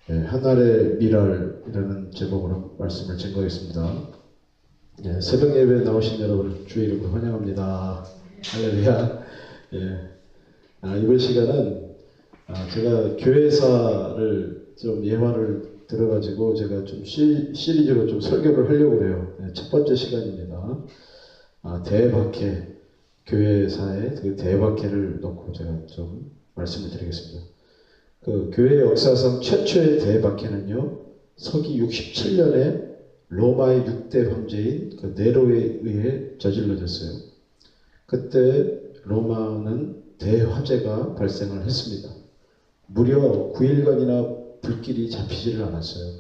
네, 하늘의 미랄이라는 제목으로 말씀을 증거하겠습니다. 네, 새벽 예배에 나오신 여러분 주의 이름으로 환영합니다. 할렐루야. 이번 시간은 제가 교회사를 좀 예화를 들어가지고 제가 좀 시리즈로 좀 설교를 하려고 해요. 첫 번째 시간입니다. 대박해, 교회사의 그 대박해를 놓고 제가 좀 말씀을 드리겠습니다. 그 교회 역사상 최초의 대박해는요, 서기 67년에 로마의 6대 황제인 그 네로에 의해 저질러졌어요. 그때 로마는 대화재가 발생을 했습니다. 무려 9일간이나 불길이 잡히지를 않았어요.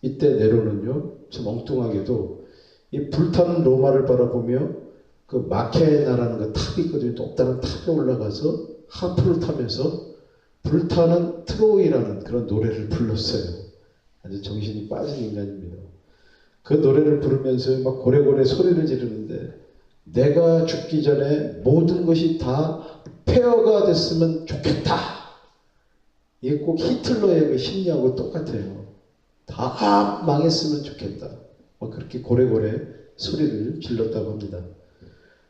이때 네로는요, 참 엉뚱하게도 이 불타는 로마를 바라보며 그 마케나라는 그 탑이 있거든요. 높다는 탑에 올라가서 하프를 타면서 불타는 트로이라는 그런 노래를 불렀어요. 아주 정신이 빠진 인간입니다. 그 노래를 부르면서 막 고래고래 소리를 지르는데, 내가 죽기 전에 모든 것이 다 폐허가 됐으면 좋겠다. 이게 꼭 히틀러의 그 심리하고 똑같아요. 다 망했으면 좋겠다. 그렇게 고래고래 소리를 질렀다고 합니다.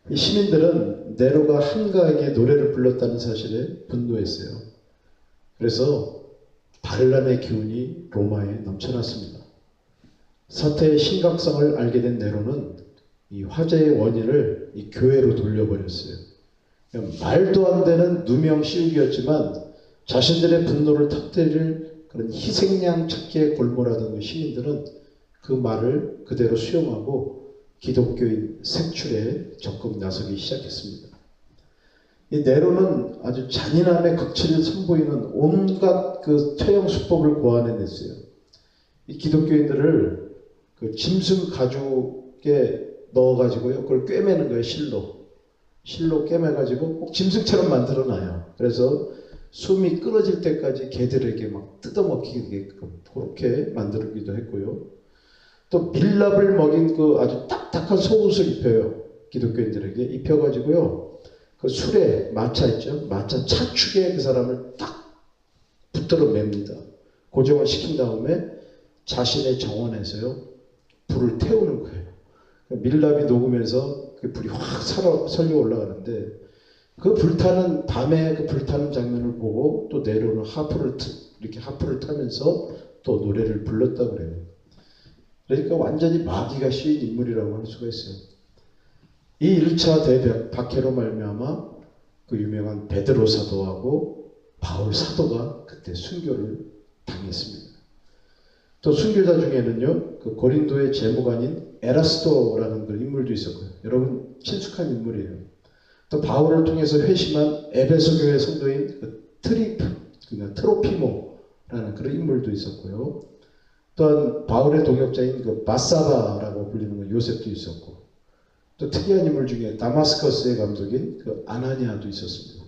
이 시민들은 네로가 한가하게 노래를 불렀다는 사실에 분노했어요. 그래서 반란의 기운이 로마에 넘쳐났습니다. 사태의 심각성을 알게 된 네로는 이 화재의 원인을 이 교회로 돌려버렸어요. 말도 안 되는 누명 씌우기였지만 자신들의 분노를 터뜨릴 그런 희생양 찾기에 골몰하던 시민들은 그 말을 그대로 수용하고 기독교인 색출에 적극 나서기 시작했습니다. 이 네로는 아주 잔인함의 극치를 선보이는 온갖 그 처형 수법을 고안해냈어요. 이 기독교인들을 그 짐승 가죽에 넣어가지고요, 그걸 꿰매는 거예요. 실로 꿰매가지고 꼭 짐승처럼 만들어놔요. 그래서 숨이 끊어질 때까지 개들에게 막 뜯어먹히게끔 그렇게 만들기도 했고요. 또 밀랍을 먹인 그 아주 딱딱한 속옷을 입혀요. 기독교인들에게 입혀가지고요, 그 술에 마차 있죠? 마차 차축에 그 사람을 딱 붙들어 맵니다. 고정을 시킨 다음에 자신의 정원에서요, 불을 태우는 거예요. 밀랍이 녹으면서 그 불이 확 설려 올라가는데, 그 불타는 밤에 그 불타는 장면을 보고 또 네로는 이렇게 하프를 타면서 또 노래를 불렀다 그래요. 그러니까 완전히 마귀가 씌인 인물이라고 할 수가 있어요. 이 1차 대박해로 말미암아 그 유명한 베드로 사도하고 바울 사도가 그때 순교를 당했습니다. 또 순교자 중에는요, 그 고린도의 제무관인 에라스도라는 그 인물도 있었고요. 여러분 친숙한 인물이에요. 또 바울을 통해서 회심한 에베소 교회 성도인 그 그러니까 트로피모라는 그런 인물도 있었고요. 또한 바울의 동역자인 그 바사바라고 불리는 그 요셉도 있었고, 또 특이한 인물 중에 다마스커스의 감독인 그 아나니아도 있었습니다.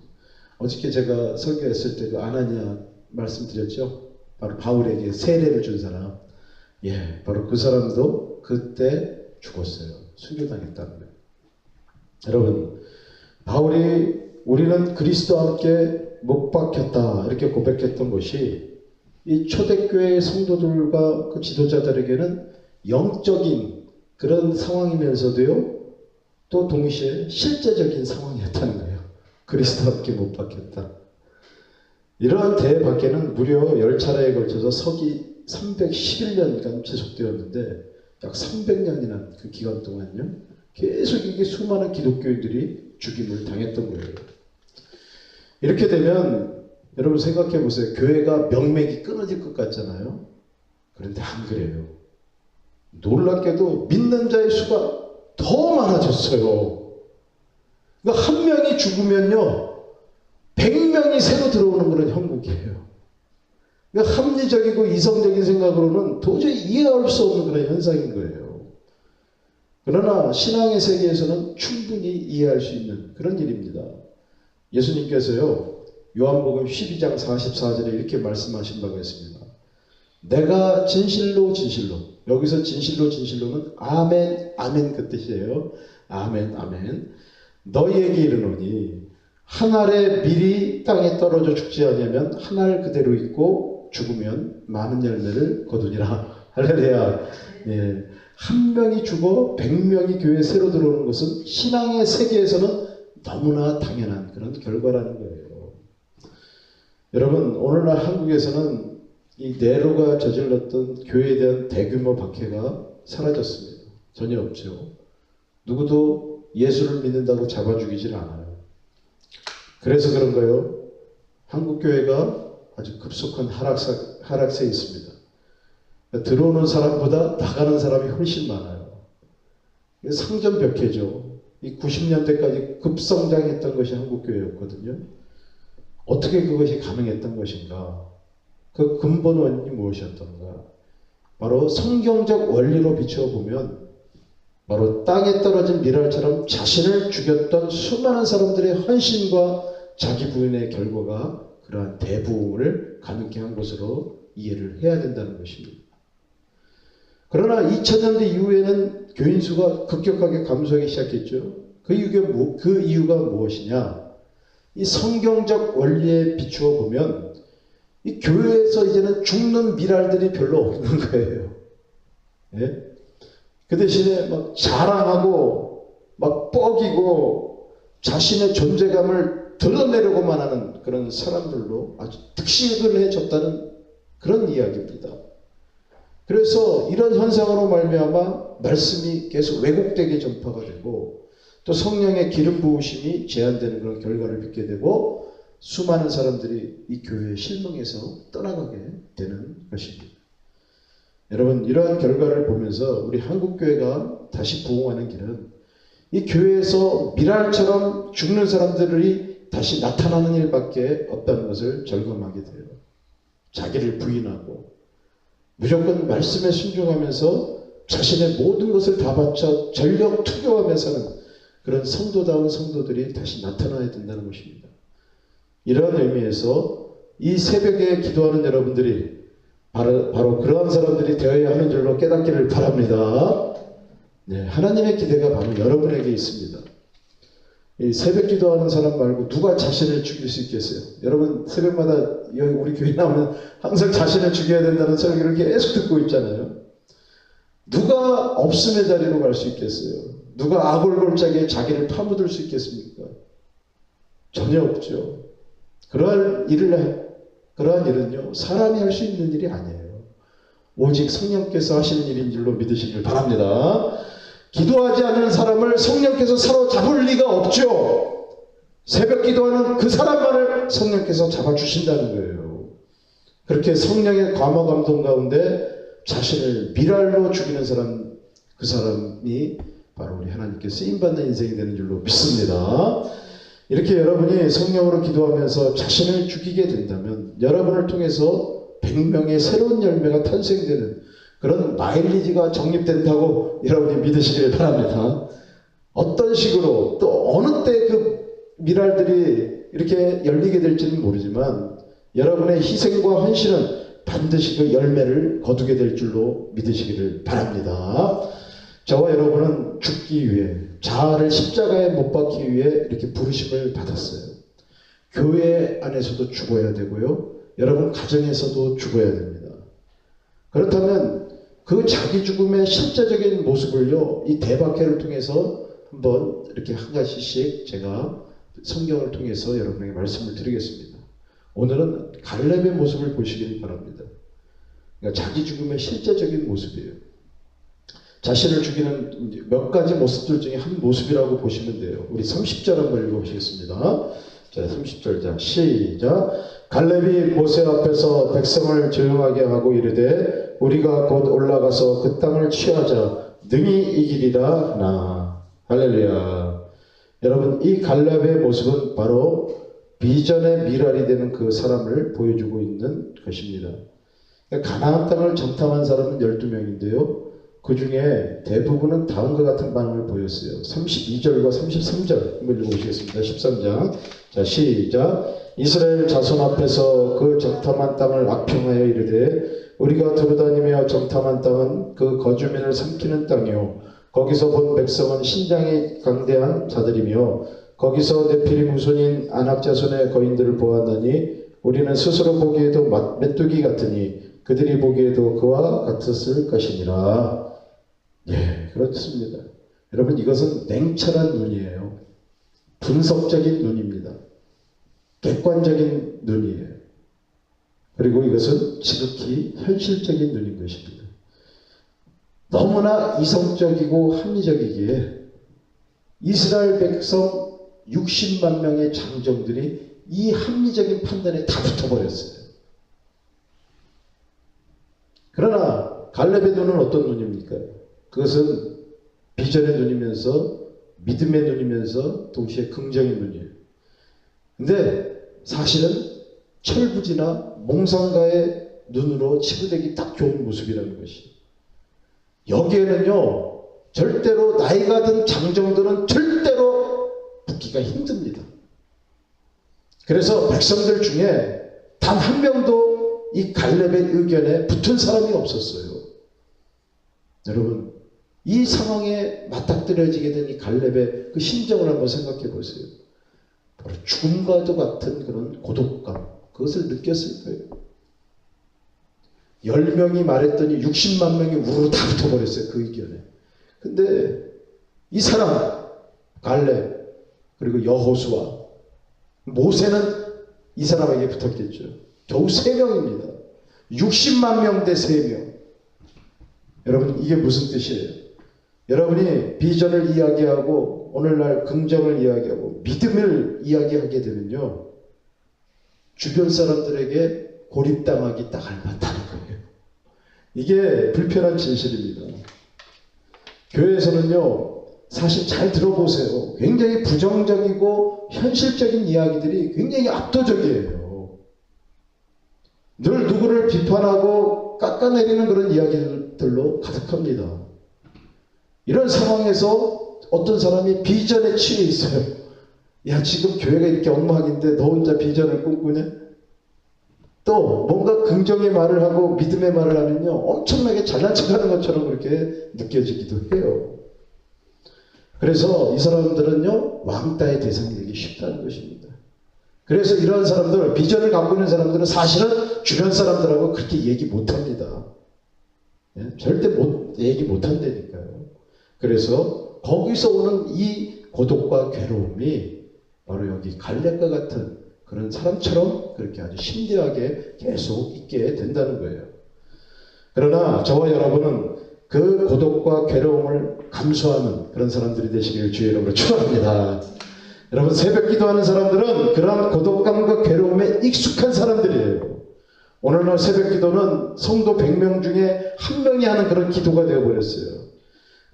어저께 제가 설교했을 때 그 아나니아 말씀드렸죠? 바로 바울에게 세례를 준 사람. 바로 그 사람도 그때 죽었어요. 순교당했다는 거예요. 여러분, 바울이 우리는 그리스도와 함께 못 박혔다 이렇게 고백했던 것이 이 초대교회 성도들과 그 지도자들에게는 영적인 그런 상황이면서도요, 또 동시에 실제적인 상황이었다는 거예요. 그리스도와 함께 못 박혔다. 이러한 대박해는 무려 10차례에 걸쳐서 서기 311년간 지속되었는데, 약 300년이나 그 기간 동안요, 계속 이게 수많은 기독교인들이 죽임을 당했던 거예요. 이렇게 되면 여러분 생각해 보세요. 교회가 명맥이 끊어질 것 같잖아요. 그런데 안 그래요. 놀랍게도 믿는 자의 수가 더 많아졌어요. 그러니까 한 명이 죽으면요, 100명이 새로 들어오는 그런 형국이에요. 그러니까 합리적이고 이성적인 생각으로는 도저히 이해할 수 없는 그런 현상인 거예요. 그러나 신앙의 세계에서는 충분히 이해할 수 있는 그런 일입니다. 예수님께서요, 요한복음 12장 44절에 이렇게 말씀하신 바가 있습니다. 내가 진실로 여기서 진실로는 아멘 아멘 그 뜻이에요. 아멘 아멘. 너희에게 이르노니 한 알의 밀이 땅에 떨어져 죽지 않으면 한 알 그대로 있고 죽으면 많은 열매를 거두니라. 할렐루야. 예. 한 명이 죽어 100명이 교회에 새로 들어오는 것은 신앙의 세계에서는 너무나 당연한 그런 결과라는 거예요. 여러분, 오늘날 한국에서는 이 네로가 저질렀던 교회에 대한 대규모 박해가 사라졌습니다. 전혀 없죠. 누구도 예수를 믿는다고 잡아 죽이질 않아요. 그래서 그런가요? 한국교회가 아주 급속한 하락세에 있습니다. 들어오는 사람보다 나가는 사람이 훨씬 많아요. 상전벽해죠. 이 90년대까지 급성장했던 것이 한국교회였거든요. 어떻게 그것이 가능했던 것인가? 그 근본 원인이 무엇이었던가? 바로 성경적 원리로 비추어 보면 바로 땅에 떨어진 미랄처럼 자신을 죽였던 수많은 사람들의 헌신과 자기 부인의 결과가 그러한 대부흥을 가능케 한 것으로 이해를 해야 된다는 것입니다. 그러나 2000년대 이후에는 교인 수가 급격하게 감소하기 시작했죠. 그 이유가 무엇이냐? 이 성경적 원리에 비추어 보면 이 교회에서 이제는 죽는 미랄들이 별로 없는 거예요. 예? 그 대신에 막 자랑하고 막 뻐기고 자신의 존재감을 드러내려고만 하는 그런 사람들로 아주 특식을 해줬다는 그런 이야기입니다. 그래서 이런 현상으로 말미암아 말씀이 계속 왜곡되게 전파가 되고 또 성령의 기름 부으심이 제한되는 그런 결과를 빚게 되고 수많은 사람들이 이 교회에 실망해서 떠나가게 되는 것입니다. 여러분, 이러한 결과를 보면서 우리 한국교회가 다시 부흥하는 길은 이 교회에서 미랄처럼 죽는 사람들이 다시 나타나는 일밖에 없다는 것을 절감하게 돼요. 자기를 부인하고 무조건 말씀에 순종하면서 자신의 모든 것을 다 바쳐 전력 투교하며 사는 그런 성도다운 성도들이 다시 나타나야 된다는 것입니다. 이러한 의미에서 이 새벽에 기도하는 여러분들이 바로 그러한 사람들이 되어야 하는 줄로 깨닫기를 바랍니다. 네, 하나님의 기대가 바로 여러분에게 있습니다. 이 새벽 기도하는 사람 말고 누가 자신을 죽일 수 있겠어요? 여러분 새벽마다 여기 우리 교회 나오면 항상 자신을 죽여야 된다는 설교를 계속 듣고 있잖아요. 누가 없음의 자리로 갈 수 있겠어요? 누가 아골골짜기에 자기를 파묻을 수 있겠습니까? 전혀 없죠. 그러한 일은요, 사람이 할 수 있는 일이 아니에요. 오직 성령께서 하시는 일인 줄로 믿으시길 바랍니다. 기도하지 않는 사람을 성령께서 사로잡을 리가 없죠. 새벽 기도하는 그 사람만을 성령께서 잡아주신다는 거예요. 그렇게 성령의 감화 감동 가운데 자신을 미랄로 죽이는 사람, 그 사람이 바로 우리 하나님께 쓰임받는 인생이 되는 줄로 믿습니다. 이렇게 여러분이 성령으로 기도하면서 자신을 죽이게 된다면 여러분을 통해서 100명의 새로운 열매가 탄생되는 그런 마일리지가 적립된다고 여러분이 믿으시길 바랍니다. 어떤 식으로 또 어느 때 그 미랄들이 이렇게 열리게 될지는 모르지만 여러분의 희생과 헌신은 반드시 그 열매를 거두게 될 줄로 믿으시기를 바랍니다. 저와 여러분은 죽기 위해 자아를 십자가에 못 박기 위해 이렇게 부르심을 받았어요. 교회 안에서도 죽어야 되고요. 여러분 가정에서도 죽어야 됩니다. 그렇다면 그 자기 죽음의 실제적인 모습을요, 이 대박회를 통해서 한번 이렇게 한 가지씩 제가 성경을 통해서 여러분에게 말씀을 드리겠습니다. 오늘은 갈렙의 모습을 보시길 바랍니다. 그러니까 자기 죽음의 실제적인 모습이에요. 자신을 죽이는 몇 가지 모습들 중에 한 모습이라고 보시면 돼요. 우리 30절 한번 읽어보시겠습니다. 자, 30절, 자, 시작. 갈렙이 모세 앞에서 백성을 조용하게 하고 이르되 우리가 곧 올라가서 그 땅을 취하자 능히 이기리라 나. 할렐루야. 여러분, 이 갈렙의 모습은 바로 비전의 미랄이 되는 그 사람을 보여주고 있는 것입니다. 가나안 땅을 정탐한 사람은 12명인데요. 그 중에 대부분은 다음과 같은 반응을 보였어요. 32절과 33절 한번 읽어보시겠습니다. 13장. 자, 시작. 이스라엘 자손 앞에서 그 정탐한 땅을 악평하여 이르되 우리가 두루다니며 정탐한 땅은 그 거주민을 삼키는 땅이요 거기서 본 백성은 신장이 강대한 자들이며 거기서 네피림 후손인 아낙 자손의 거인들을 보았나니 우리는 스스로 보기에도 메뚜기 같으니 그들이 보기에도 그와 같았을 것이니라. 예, 그렇습니다. 여러분, 이것은 냉철한 눈이에요. 분석적인 눈입니다. 객관적인 눈이에요. 그리고 이것은 지극히 현실적인 눈인 것입니다. 너무나 이성적이고 합리적이기에 이스라엘 백성 60만 명의 장정들이 이 합리적인 판단에 다 붙어버렸어요. 그러나 갈렙의 눈은 어떤 눈입니까? 그것은 비전의 눈이면서 믿음의 눈이면서 동시에 긍정의 눈이에요. 근데 사실은 철부지나 몽상가의 눈으로 치부되기 딱 좋은 모습이라는 것이. 여기에는요, 절대로 나이가 든 장정들은 절대로 붙기가 힘듭니다. 그래서 백성들 중에 단 한 명도 이 갈렙의 의견에 붙은 사람이 없었어요. 여러분, 이 상황에 맞닥뜨려지게 된 이 갈렙의 그 심정을 한번 생각해 보세요. 바로 죽음과도 같은 그런 고독감, 그것을 느꼈을 거예요. 10명이 말했더니 60만 명이 우르르 다 붙어버렸어요, 그 의견에. 근데 이 사람, 갈렙, 그리고 여호수아, 모세는 이 사람에게 붙었겠죠. 겨우 3명입니다. 60만 명 대 3명. 여러분, 이게 무슨 뜻이에요? 여러분이 비전을 이야기하고 오늘날 긍정을 이야기하고 믿음을 이야기하게 되면요, 주변 사람들에게 고립당하기 딱 알맞다는 거예요. 이게 불편한 진실입니다. 교회에서는요, 사실 잘 들어보세요. 굉장히 부정적이고 현실적인 이야기들이 굉장히 압도적이에요. 늘 누구를 비판하고 깎아내리는 그런 이야기들로 가득합니다. 이런 상황에서 어떤 사람이 비전에 취해 있어요. 야, 지금 교회가 이렇게 엉망인데 너 혼자 비전을 꿈꾸냐? 또 뭔가 긍정의 말을 하고 믿음의 말을 하면요, 엄청나게 잘난 척하는 것처럼 그렇게 느껴지기도 해요. 그래서 이 사람들은요, 왕따의 대상이 되기 쉽다는 것입니다. 그래서 이런 사람들, 비전을 갖고 있는 사람들은 사실은 주변 사람들하고 그렇게 얘기 못합니다. 예? 절대 얘기 못한다니까요. 그래서 거기서 오는 이 고독과 괴로움이 바로 여기 갈렙과 같은 그런 사람처럼 그렇게 아주 심대하게 계속 있게 된다는 거예요. 그러나 저와 여러분은 그 고독과 괴로움을 감수하는 그런 사람들이 되시기를 주의 이름으로 축원합니다. 여러분, 새벽 기도하는 사람들은 그런 고독감과 괴로움에 익숙한 사람들이에요. 오늘날 새벽 기도는 성도 100명 중에 1명이 하는 그런 기도가 되어버렸어요.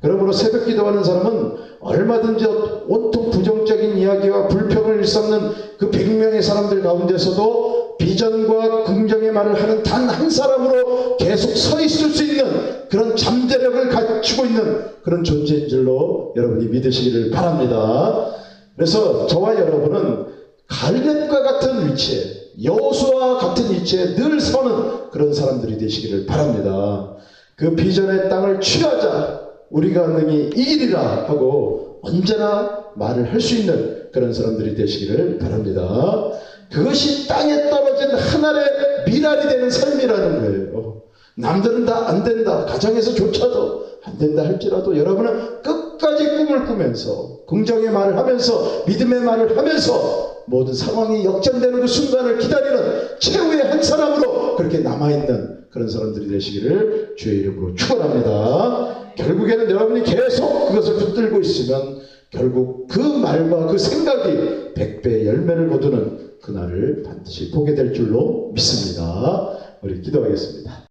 그러므로 새벽 기도하는 사람은 얼마든지 온통 부정적인 이야기와 불평을 일삼는 그 100명의 사람들 가운데서도 비전과 긍정의 말을 하는 단 한 사람으로 계속 서 있을 수 있는 그런 잠재력을 갖추고 있는 그런 존재인 줄로 여러분이 믿으시기를 바랍니다. 그래서 저와 여러분은 갈렙과 같은 위치에, 여호수아와 같은 위치에 늘 서는 그런 사람들이 되시기를 바랍니다. 그 비전의 땅을 취하자, 우리가 능히 이기리라 하고 언제나 말을 할 수 있는 그런 사람들이 되시기를 바랍니다. 그것이 땅에 떨어진 하늘의 미랄이 되는 삶이라는 거예요. 남들은 다 안 된다, 가정에서조차도 안 된다 할지라도 여러분은 끝까지 꿈을 꾸면서 긍정의 말을 하면서 믿음의 말을 하면서 모든 상황이 역전되는 그 순간을 기다리는 최후의 한 사람으로 그렇게 남아있는 그런 사람들이 되시기를 주의 이름으로 축원합니다. 결국에는 여러분이 계속 그것을 붙들고 있으면 결국 그 말과 그 생각이 100배의 열매를 거두는 그날을 반드시 보게 될 줄로 믿습니다. 우리 기도하겠습니다.